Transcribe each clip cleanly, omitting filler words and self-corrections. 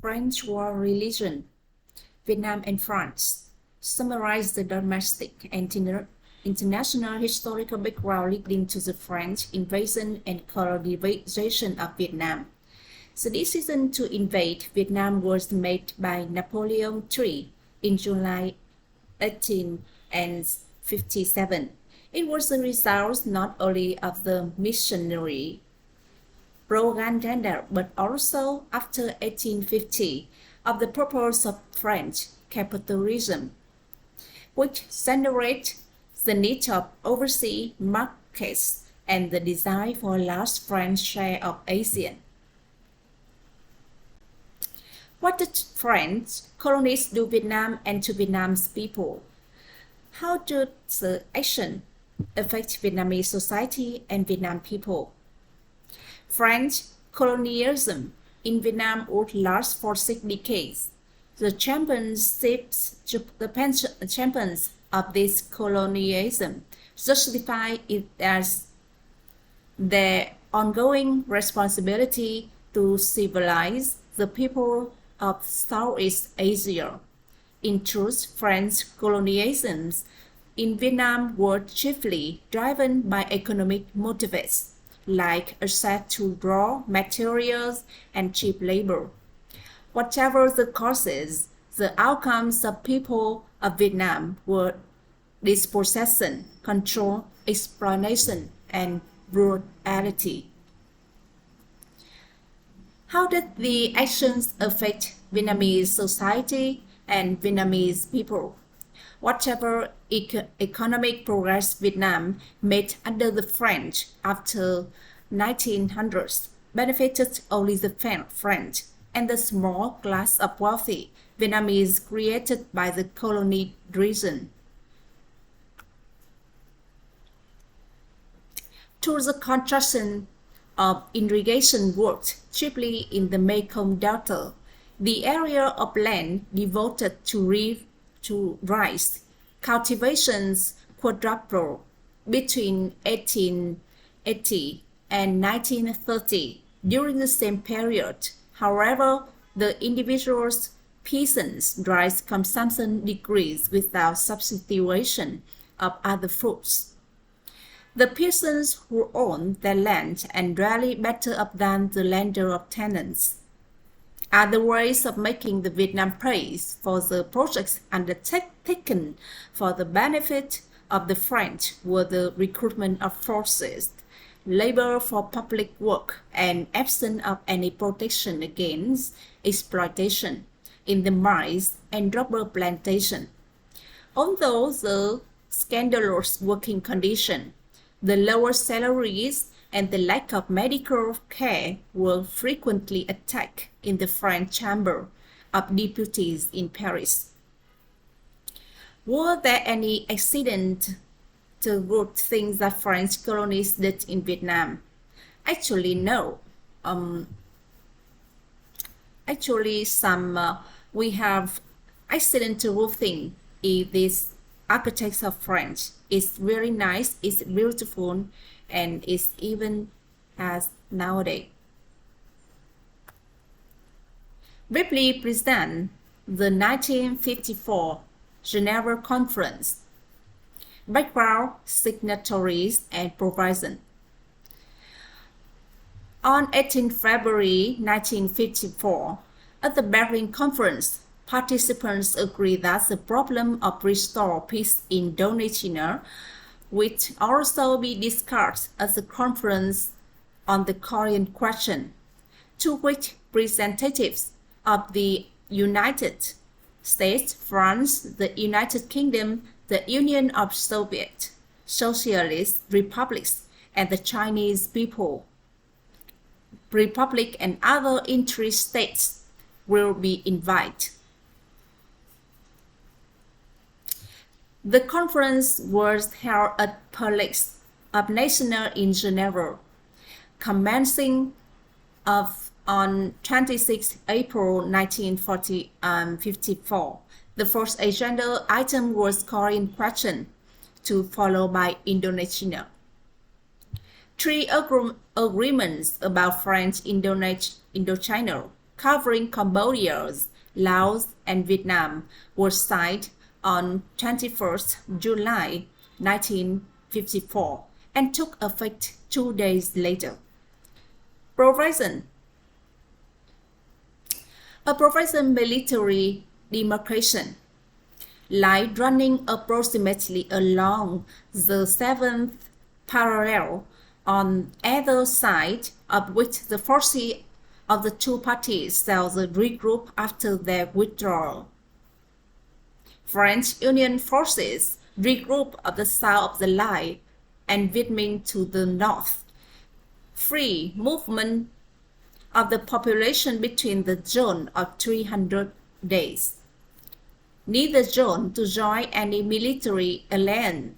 French War Religion, Vietnam and France. Summarize the domestic and international historical background leading to the French invasion and colonization of Vietnam. The decision to invade Vietnam was made by Napoleon III in July 1857. It was the result not only of the missionary propaganda but also, after 1850, of the purpose of French capitalism, which generated the need of overseas markets and the desire for a large French share of Asia. What did French colonists do Vietnam and to Vietnam's people? How did the action affect Vietnamese society and Vietnam people? French colonialism in Vietnam would last for 6 decades. The champions of this colonialism justify it as their ongoing responsibility to civilize the people of Southeast Asia. In truth, French colonialism in Vietnam were chiefly driven by economic motives, like access to raw materials and cheap labor. Whatever the causes, the outcomes of people of Vietnam were dispossession, control, exploitation, and brutality. How did the actions affect Vietnamese society and Vietnamese people? Whatever economic progress Vietnam made under the French after 1900s benefited only the French and the small class of wealthy Vietnamese created by the colony region. Through the construction of irrigation works, chiefly in the Mekong Delta, the area of land devoted to rice cultivations quadrupled between 1880 and 1930. During the same period, however, the individual's peasants' rice consumption decreased without substitution of other foods. The peasants who owned their land and rarely better off than the landlord tenants. Other ways of making the Vietnam pay for the projects undertaken for the benefit of the French were the recruitment of forces, labor for public work, and absence of any protection against exploitation in the mines and rubber plantation. Although the scandalous working conditions, the lower salaries, and the lack of medical care were frequently attacked in the French Chamber of Deputies in Paris. Were there any accident to good things that French colonists did in Vietnam? Actually, no. We have accidental thing. If this architects of French is very nice, it's beautiful, and it's even as nowadays. Briefly present the 1954 Geneva Conference. Background, signatories, and provision. On 18 February 1954, at the Berlin Conference, participants agreed that the problem of restore peace in Indochina would also be discussed at the Conference on the Korean Question, to which representatives of the United States, France, the United Kingdom, the Union of Soviet Socialist Republics, and the Chinese People's Republic and other interest states will be invited. The conference was held at Palais of Nations in Geneva, commencing on 26 April 1954. The first agenda item was Korean Question, to follow by Indochina. 3 agreements about French Indochina covering Cambodia, Laos, and Vietnam was signed on 21st July 1954 and took effect 2 days later. Provision. A provision military demarcation line running approximately along the 7th parallel on either side, of which the forces of the two parties shall regroup after their withdrawal. French Union forces regroup at the south of the line and Viet Minh to the north. Free movement of the population between the zone of 300 days. Neither zone to join any military alliance,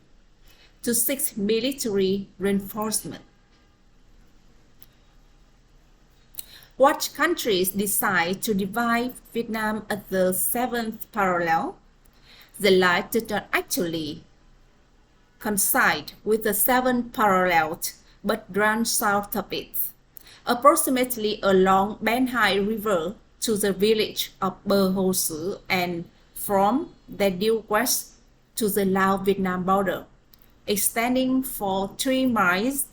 to seek military reinforcement. What countries decide to divide Vietnam at the 7th parallel? The line did not actually coincide with the 7th parallel, but ran south of it, approximately along Ben Hai River to the village of Bờ Hồ Sử and from there due west to the Lao-Vietnam border, extending for 3 miles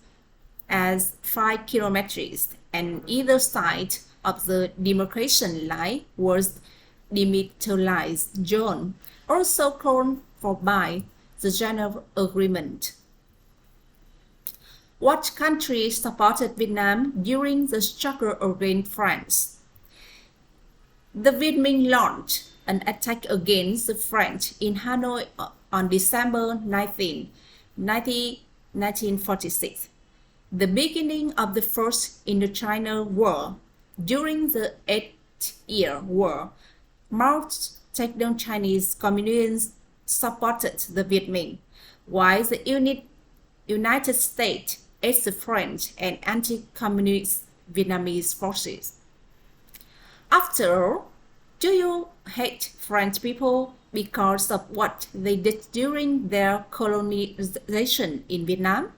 as 5 kilometers, and either side of the demarcation line was demilitarized zone, also called for by the Geneva Agreement. What country supported Vietnam during the struggle against France? The Viet Minh launched an attack against the French in Hanoi on December 19, 1946, the beginning of the First Indochina War. During the 8-year war, most takedown Chinese communists supported the Viet Minh, while the United States aided the French and anti-communist Vietnamese forces. After all, do you hate French people because of what they did during their colonization in Vietnam?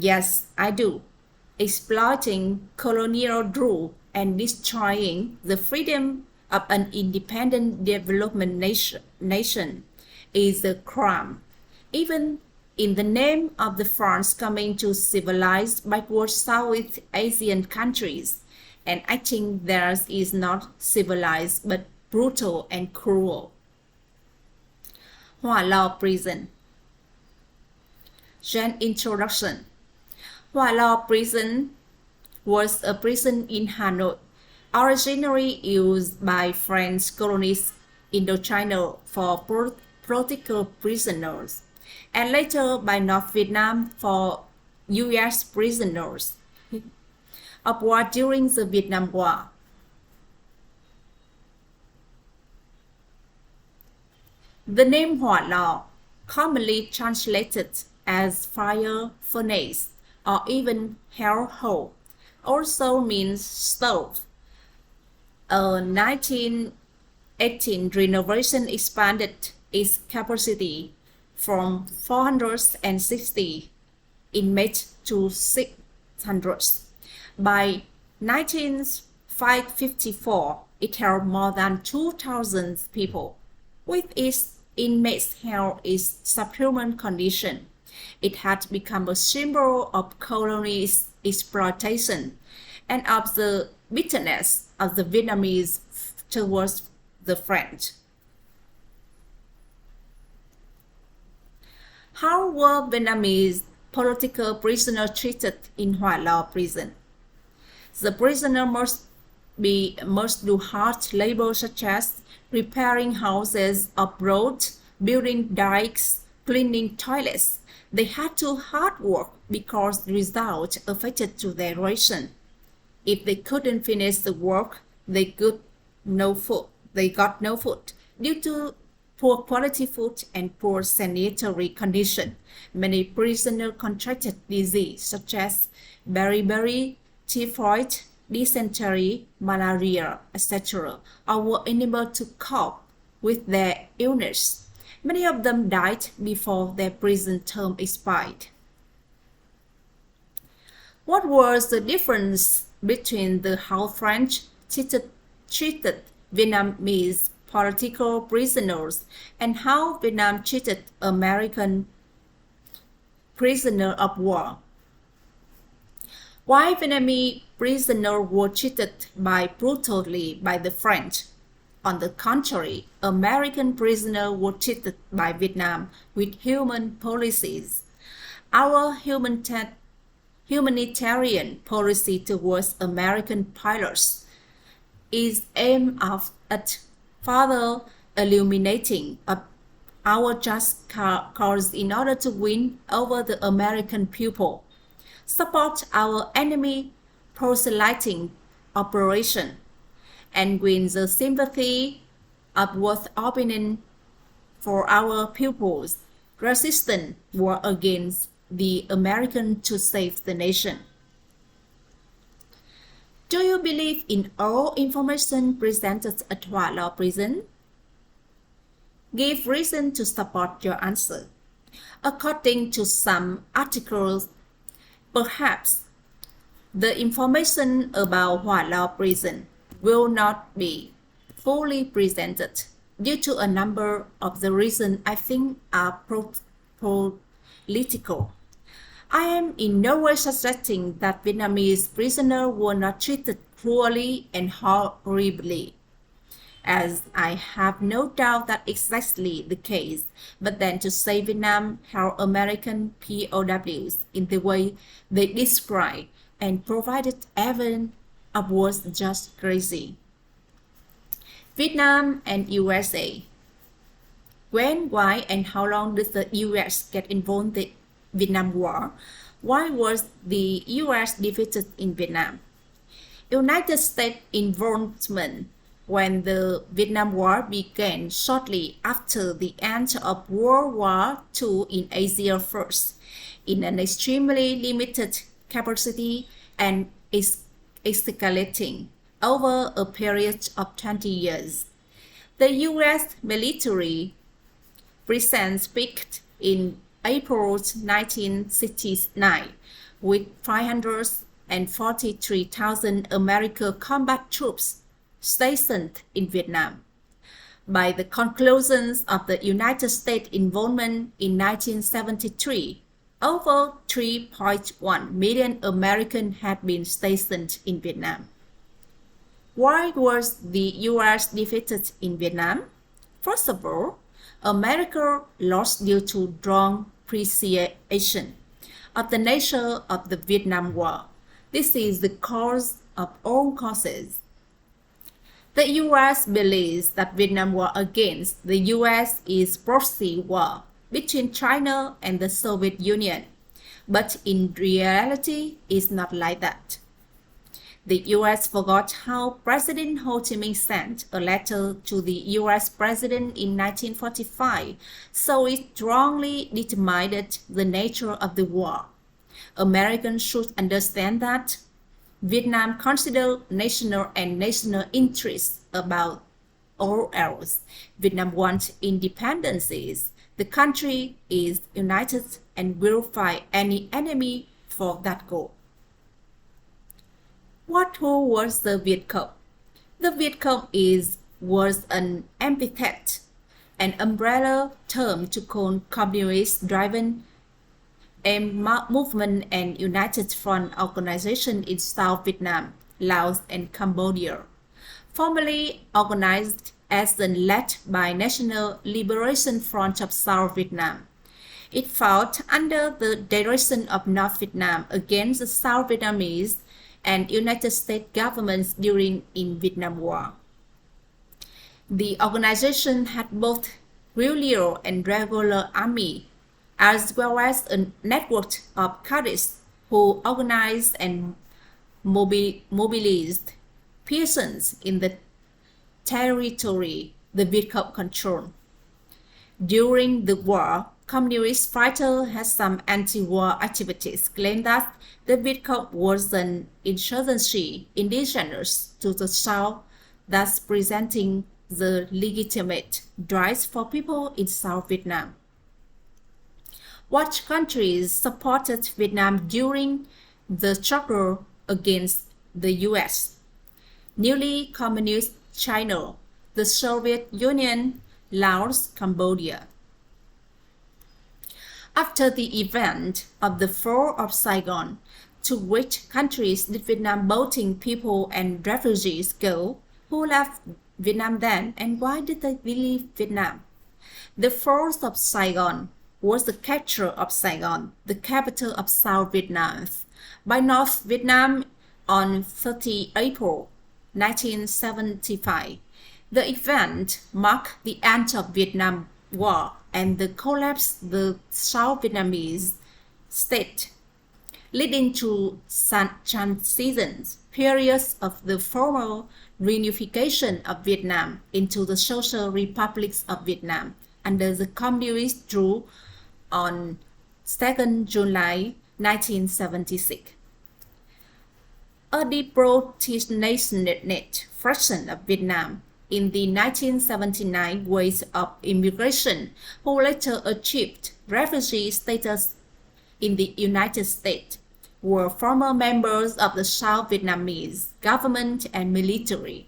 Yes, I do. Exploiting colonial rule and destroying the freedom of an independent development nation is a crime, even in the name of the France coming to civilized backward Southeast Asian countries, and acting theirs is not civilized but brutal and cruel. Hỏa Lò Prison. Gen introduction. Hỏa Lò Prison was a prison in Hanoi, originally used by French colonists in Indochina for political prisoners, and later by North Vietnam for U.S. prisoners of war during the Vietnam War. The name Hỏa Lò, commonly translated as fire furnace or even hell hole, also means stove. A 1918 renovation expanded its capacity from 460 inmates to 600. By 1954, it held more than 2,000 people. With its inmates held in subhuman condition, it had become a symbol of colonial exploitation and of the bitterness of the Vietnamese towards the French. How were Vietnamese political prisoners treated in Hỏa Lò prison? The prisoner must do hard labor such as repairing houses of roads, building dikes, cleaning toilets. They had to hard work because the result affected to their ration. If they couldn't finish the work, they got no food due to poor quality food and poor sanitary condition. Many prisoners contracted disease such as beriberi, typhoid, dysentery, malaria, etc., or were unable to cope with their illness. Many of them died before their prison term expired. What was the difference between the how French treated Vietnamese political prisoners and how Vietnam treated American prisoners of war. Why Vietnamese prisoners were treated brutally by the French? On the contrary, American prisoners were treated by Vietnam with humane policies. Our humanitarian policy towards American pilots is aimed at further illuminating our just cause in order to win over the American people, support our enemy proselyting operation, and win the sympathy of world opinion for our pupils resistant war against the American to save the nation. Do you believe in all information presented at Hoa Lo prison? Give reason to support your answer. According to some articles, perhaps the information about Hoa Lo prison will not be fully presented due to a number of the reasons I think are political. I am in no way suggesting that Vietnamese prisoners were not treated cruelly and horribly, as I have no doubt that exactly the case, but then to say Vietnam held American POWs in the way they described and provided evidence of was just crazy. Vietnam and USA. When, why, and how long did the US get involved in the Vietnam War? Why was the US defeated in Vietnam? United States involvement when the Vietnam War began shortly after the end of World War II in Asia first, in an extremely limited capacity and escalating over a period of 20 years. The U.S. military presence peaked in April 1969 with 543,000 American combat troops stationed in Vietnam. By the conclusions of the United States involvement in 1973, over 3.1 million Americans had been stationed in Vietnam. Why was the U.S. defeated in Vietnam? First of all, America lost due to wrong appreciation of the nature of the Vietnam War. This is the cause of all causes. The U.S. believes that Vietnam War against the U.S. is proxy war between China and the Soviet Union, but in reality, it's not like that. The U.S. forgot how President Ho Chi Minh sent a letter to the U.S. President in 1945, so it strongly determined the nature of the war. Americans should understand that Vietnam considered national and national interests above all else. Vietnam wants independence. The country is united and will fight any enemy for that goal. Who was the Viet Cong? The Viet Cong was an epithet, an umbrella term to call communist-driven movement and United Front organization in South Vietnam, Laos, and Cambodia. Formerly organized as and led by National Liberation Front of South Vietnam. It fought under the direction of North Vietnam against the South Vietnamese and United States governments during in Vietnam War. The organization had both regular and regular army, as well as a network of cadets who organized and mobilized peasants in the territory the Viet Cong controlled. During the war, communist fighters had some anti-war activities, claimed that the Viet Cong was an insurgency indigenous to the South, thus presenting the legitimate rights for people in South Vietnam. What countries supported Vietnam during the struggle against the US, newly communist China, the Soviet Union, Laos, Cambodia. After the event of the Fall of Saigon, to which countries did Vietnam boating people and refugees go? Who left Vietnam then, and why did they leave Vietnam? The fall of Saigon was the capture of Saigon, the capital of South Vietnam, by North Vietnam on 30 April 1975. The event marked the end of Vietnam War and the collapse of the South Vietnamese state, leading to transition periods of the formal reunification of Vietnam into the Social Republics of Vietnam under the Communist rule on 2nd July 1976. A deprotonated fraction of Vietnam in the 1979 waves of immigration who later achieved refugee status in the United States were former members of the South Vietnamese government and military.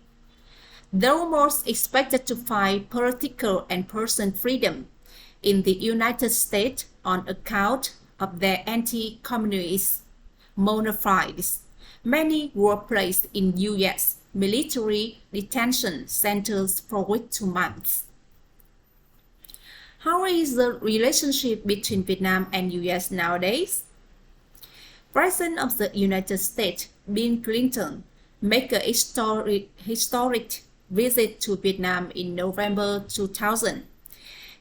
Though most expected to find political and personal freedom in the United States on account of their anti-communist bona fides, many were placed in U.S. military detention centers for weeks to months. How is the relationship between Vietnam and U.S. nowadays? President of the United States, Bill Clinton, made a historic visit to Vietnam in November 2000.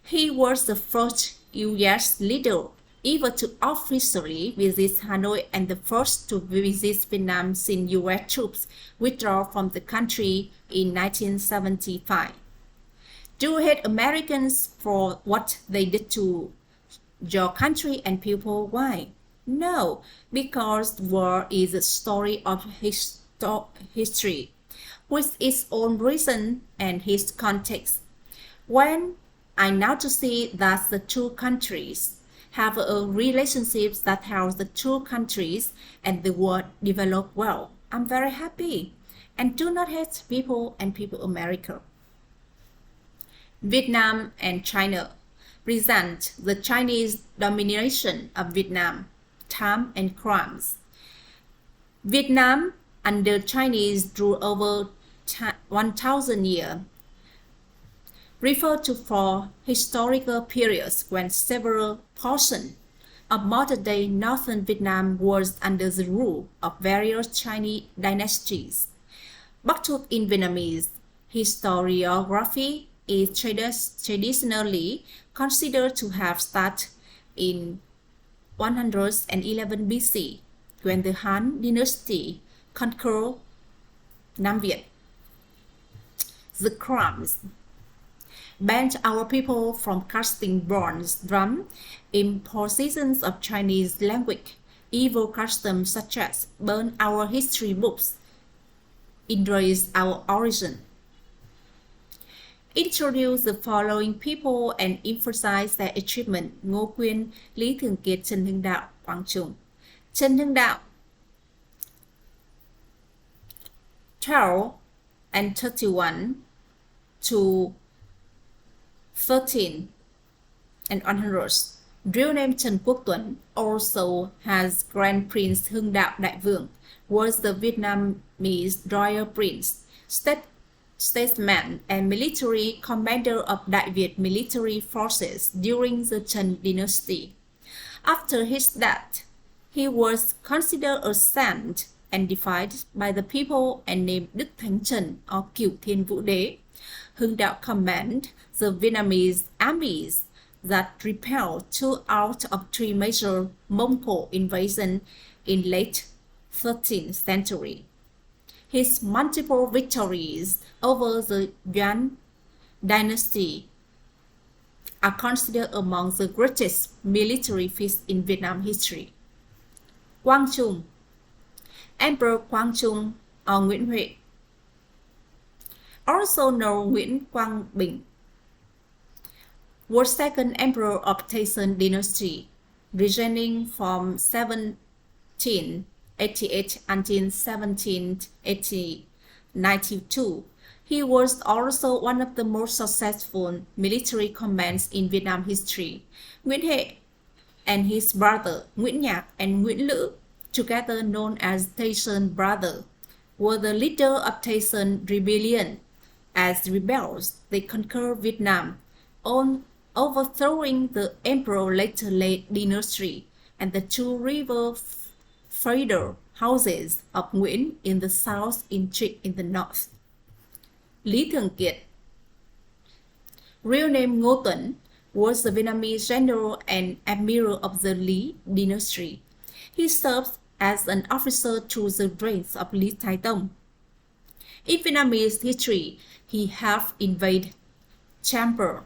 He was the first U.S. leader ever to officially visit Hanoi and the first to visit Vietnam since U.S. troops withdrew from the country in 1975. Do you hate Americans for what they did to your country and people? Why? No, because war is a story of history, with its own reason and its context. When I now to see that the two countries have a relationship that helps the two countries and the world develop well, I'm very happy and do not hate people and people America. Vietnam and China resent the Chinese domination of Vietnam, time and crimes. Vietnam under Chinese rule over 1,000 years refer to four historical periods when several portions of modern-day northern Vietnam was under the rule of various Chinese dynasties. Bắc Thuộc in Vietnamese historiography is traditionally considered to have started in 111 BC when the Han dynasty conquered Nam Việt. The crimes banned our people from casting bronze drum, impositions of Chinese language, evil customs such as burn our history books, erase our origin. Introduce the following people and emphasize their achievement: Ngô Quyên, Lý Thường Kiệt, Trần Hưng Đạo, Quang Trung. Trần Hưng Đạo, 12 and 31 to 13 and 100. Real name Trần Quốc Tuấn, also has Grand Prince Hưng Đạo Đại Vương, was the Vietnamese royal prince, statesman and military commander of Đại Việt military forces during the Trần dynasty. After his death, he was considered a saint and deified by the people and named Đức Thánh Trần or Cửu Thiên Vũ Đế. Hưng Đạo commanded the Vietnamese armies that repelled two out of three major Mongol invasions in late 13th century. His multiple victories over the Yuan dynasty are considered among the greatest military feats in Vietnam history. Quang Trung, Emperor Quang Trung or Nguyễn Huệ, also known Nguyễn Quang Bình, was second emperor of Tay Son dynasty, reigning from 17 1788 until 1792. He was also one of the most successful military commands in Vietnam history. Nguyễn Huệ and his brother Nguyễn Nhạc and Nguyễn Lữ, together known as Tây Sơn Brothers, were the leader of Tây Sơn Rebellion. As rebels, they conquered Vietnam, overthrowing the Emperor later late dynasty and the two river feudal houses of Nguyễn in the south and Trịnh in the north. Lý Thường Kiệt, real name Ngô Tuấn, was the Vietnamese general and admiral of the Lý dynasty. He served as an officer through the reigns of Lý Thái Tông. In Vietnamese history, he helped invade Champa,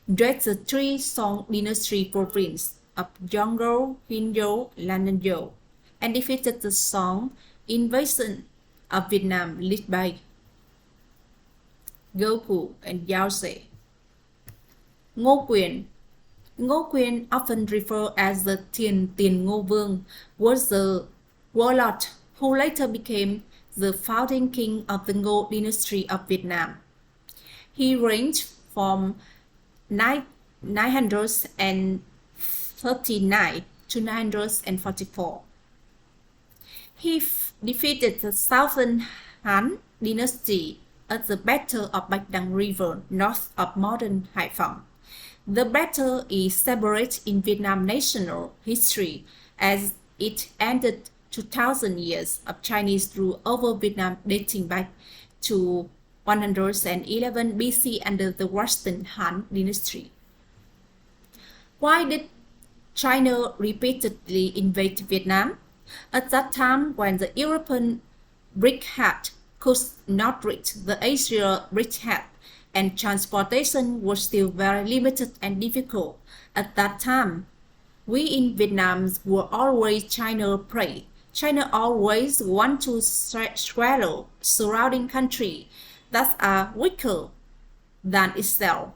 led the three Song dynasty province of Yongle, Hinh, Lan Yo, and defeated the Song invasion of Vietnam led by Go Phu and Yao Tse. Ngô Quyền, Ngô Quyền, often referred as the Tiền Ngô Vương, was the warlord who later became the founding king of the Ngô dynasty of Vietnam. He reigned from 939 to 944. He defeated the Southern Han dynasty at the Battle of Bạch Đằng River, north of modern Hải Phòng. The battle is celebrated in Vietnam national history as it ended 2,000 years of Chinese rule over Vietnam dating back to 111 BC under the Western Han dynasty. Why did China repeatedly invade Vietnam? At that time, when the European brickhead could not reach the Asia brickhead, and transportation was still very limited and difficult. At that time, we in Vietnam were always China prey. China always want to swallow surrounding country that are weaker than itself.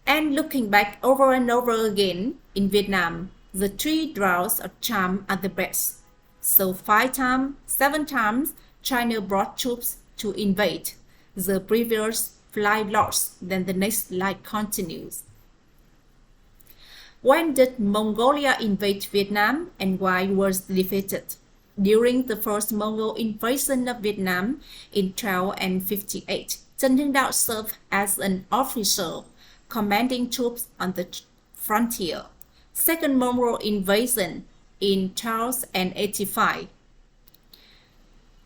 And looking back over and over again, in Vietnam, the three draws of charm are the best. So 5 times, 7 times, China brought troops to invade. The previous flight lost, then the next flight continues. When did Mongolia invade Vietnam and why was defeated? During the first Mongol invasion of Vietnam in 1258, Trần Hưng Đạo served as an officer commanding troops on the frontier. Second Mongol invasion in 1285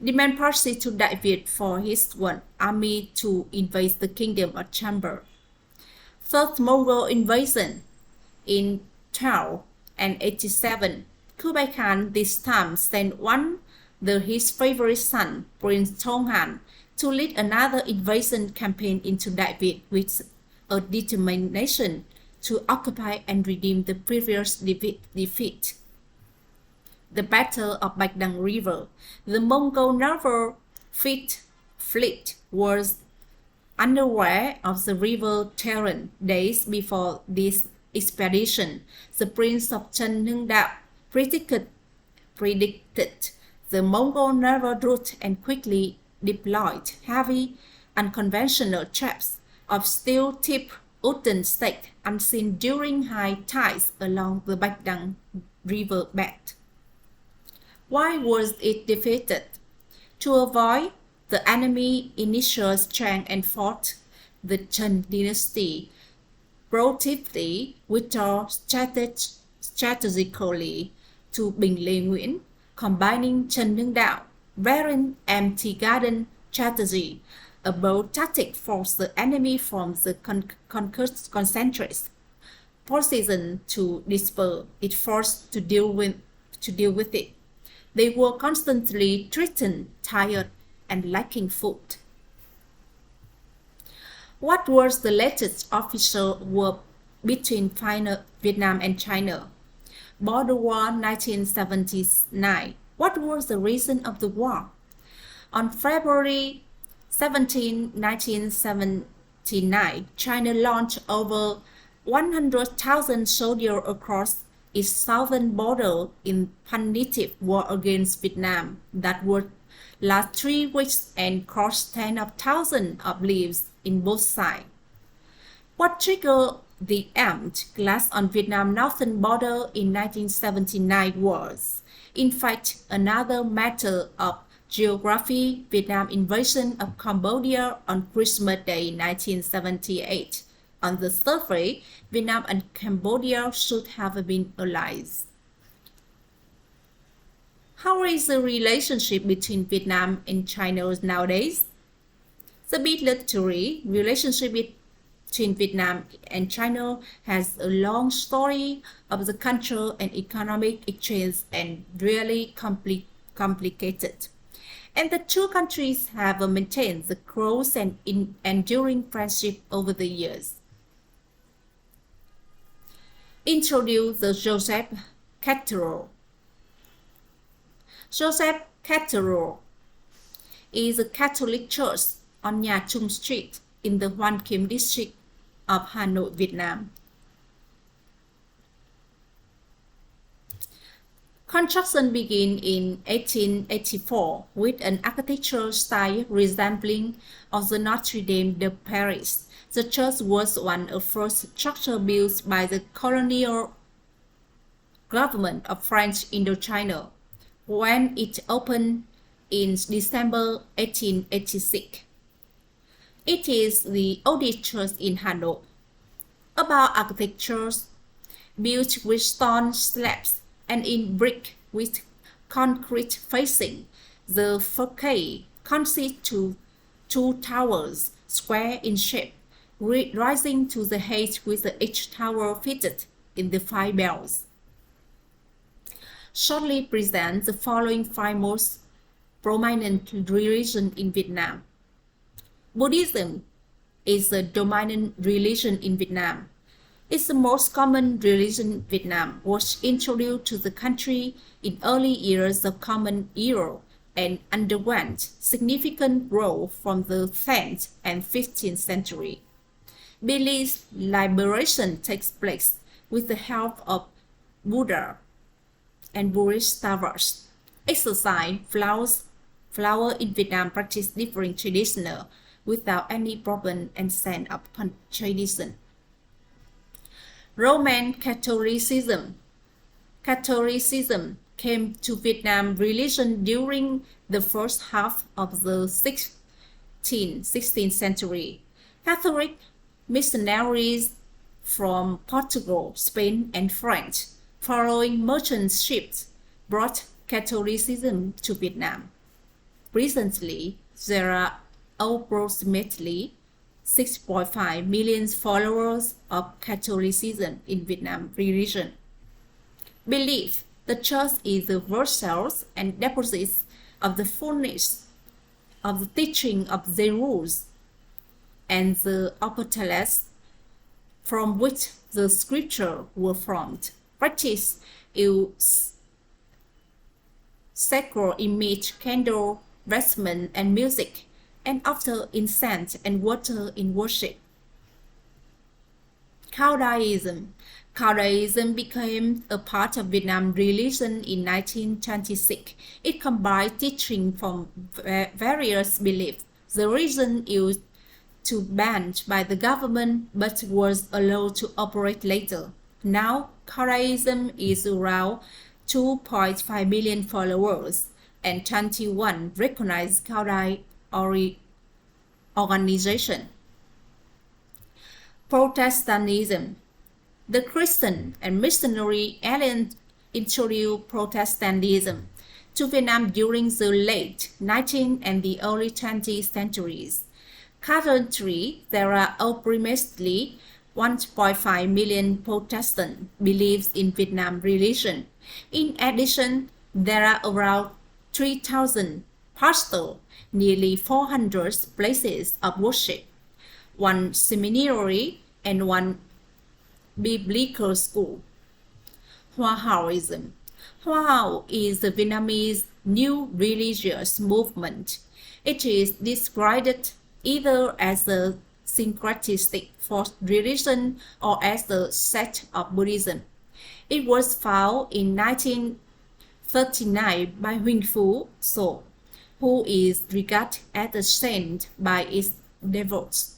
demand Percy to Đại Việt for his one army to invade the kingdom of Champa. Third Mongol invasion in 1287, Kublai Khan this time sent his favorite son, Prince Thong Han, to lead another invasion campaign into Đại Việt with a determination to occupy and redeem the previous defeat. The Battle of Bạch Đằng River. The Mongol naval fleet was unaware of the river terrain. Days before this expedition, the Prince of Trần Hưng Đạo predicted the Mongol naval route and quickly deployed heavy unconventional traps of steel-tipped wooden stakes unseen during high tides along the Bạch Đằng River bed. Why was it defeated? To avoid the enemy initial strength and fought, the Trần dynasty proactively withdrew strategically to Bình Lê Nguyễn, combining Trần Hưng Đạo, very empty garden strategy, a bold tactic forced the enemy from the concentrated position to despair. It forced to deal with it. They were constantly threatened, tired, and lacking food. What was the latest official war between Vietnam and China? Border War 1979. What was the reason of the war? On February 17, 1979, China launched over 100,000 soldiers across its southern border in punitive war against Vietnam that would last 3 weeks and cost tens of thousands of lives in both sides. What triggered the armed clash on Vietnam's northern border in 1979 was, in fact, another matter of geography: Vietnam's invasion of Cambodia on Christmas Day 1978. On the surface, Vietnam and Cambodia should have been allies. How is the relationship between Vietnam and China nowadays? The bilateral relationship between Vietnam and China has a long story of the cultural and economic exchange and really complicated. And the two countries have maintained the close and enduring friendship over the years. Introduce the Joseph Cathedral. Joseph Cathedral is a Catholic church on Nha Trung Street in the Hoan Kiếm district of Hà Nội, Vietnam. Construction began in 1884 with an architectural style resembling of the Notre Dame de Paris. The church was one of the first structures built by the colonial government of French Indochina when it opened in December 1886. It is the oldest church in Hanoi. About architecture, built with stone slabs and in brick with concrete facing, the facade consists of two towers, square in shape, rising to the height with each tower fitted in the 5 bells. Shortly present the following 5 most prominent religions in Vietnam. Buddhism is the dominant religion in Vietnam. It's the most common religion in Vietnam, was introduced to the country in early years of Common Era and underwent significant growth from the 10th and 15th century. Belief liberation takes place with the help of Buddha and Buddhist Taoists. Exercise, flower in Vietnam practice different traditions without any problem and sense of tradition. Roman Catholicism. Catholicism came to Vietnam religion during the first half of the 16th century. Catholic missionaries from Portugal, Spain, and France, following merchant ships, brought Catholicism to Vietnam. Presently, there are approximately 6.5 million followers of Catholicism in Vietnam religion. Belief: the church is the vessels and deposits of the fullness of the teaching of the rules and the apostles from which the scripture were formed. Practice is sacred image, candle, vestment, and music, and offer incense and water in worship. Caodaism. Caodaism became a part of Vietnam religion in 1926. It combined teaching from various beliefs. The religion used to banned by the government but was allowed to operate later. Now, Caodaism is around 2.5 million followers and 21 recognized Caodai organization. Protestantism. The Christian and missionary alliance introduced Protestantism to Vietnam during the late 19th and the early 20th centuries. Currently, there are approximately 1.5 million Protestant believers in Vietnam religion. In addition, there are around 3,000 pastors, nearly 400 places of worship, 1 seminary, and 1 biblical school. Hoa Haoism. Hoa Hao is the Vietnamese new religious movement. It is described either as a syncretistic for religion or as the sect of Buddhism. It was founded in 1939 by Huỳnh Phú So, who is regarded as a saint by its devotees.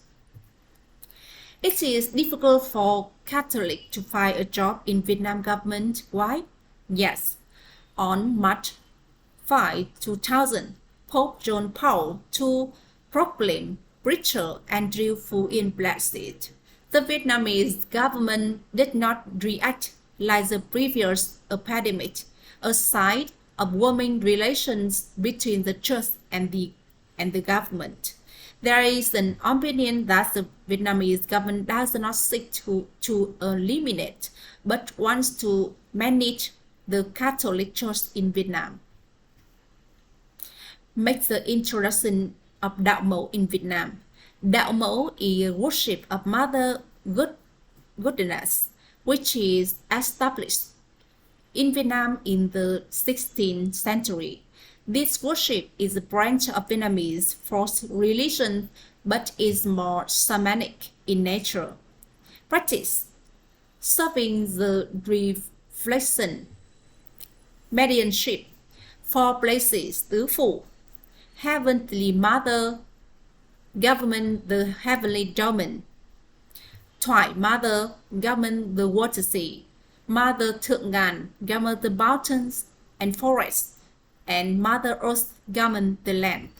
It is difficult for Catholics to find a job in Vietnam government. Why? Yes. On March 5, 2000, Pope John Paul II proclaimed preacher Andrew Phú Yên blessed. The Vietnamese government did not react like the previous epidemic, a sign of warming relations between the church and the government. There is an opinion that the Vietnamese government does not seek to eliminate, but wants to manage the Catholic Church in Vietnam. Make the introduction of Đạo Mẫu in Vietnam. Đạo Mẫu is worship of Mother Goddess, which is established in Vietnam in the 16th century. This worship is a branch of Vietnamese folk religion, but is more shamanic in nature. Practice: serving the reflection, mediumship, four places, tứ phủ, Heavenly Mother, government the heavenly domain, Thoại Mother, govern the water sea, Mother Thượng Ngàn, govern the mountains and forests, and Mother Earth govern the land.